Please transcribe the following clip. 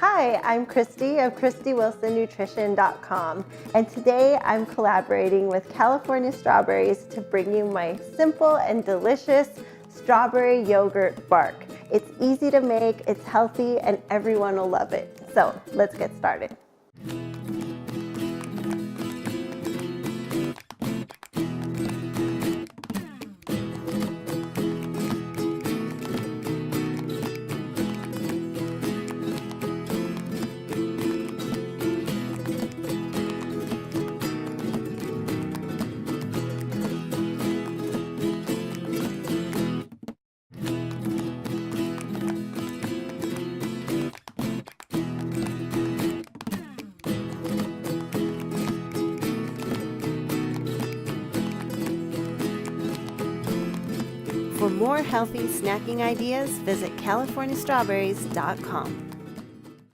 Hi, I'm Christy of ChristyWilsonNutrition.com, and today I'm collaborating with California Strawberries to bring you my simple and delicious strawberry yogurt bark. It's easy to make, it's healthy, and everyone will love it. So let's get started. For more healthy snacking ideas, visit CaliforniaStrawberries.com.